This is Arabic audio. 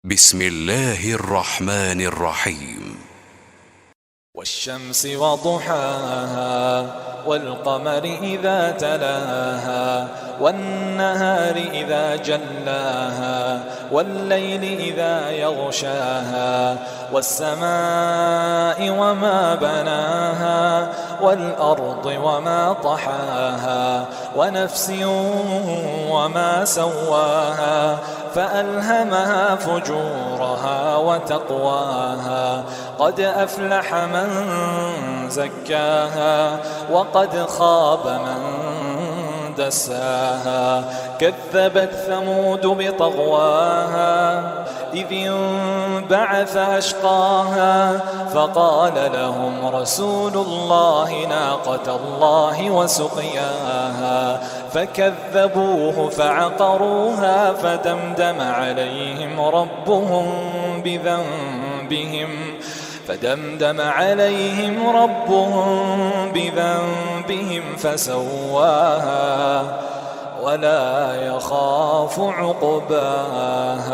بسم الله الرحمن الرحيم. والشمس وضحاها والقمر إذا تلاها والنهار إذا جلاها والليل إذا يغشاها والسماء وما بناها والأرض وما طحاها ونفس وما سواها فألهمها فجورها وتقواها قد أفلح من زكاها وقد خاب من دساها كذبت ثمود بطغواها إذ انبعث أشقاها فقال لهم رسول الله ناقة الله وسقياها فكذبوه فعقروها فدمدم عليهم ربهم بذنبهم فسواها ولا يخاف عقباها.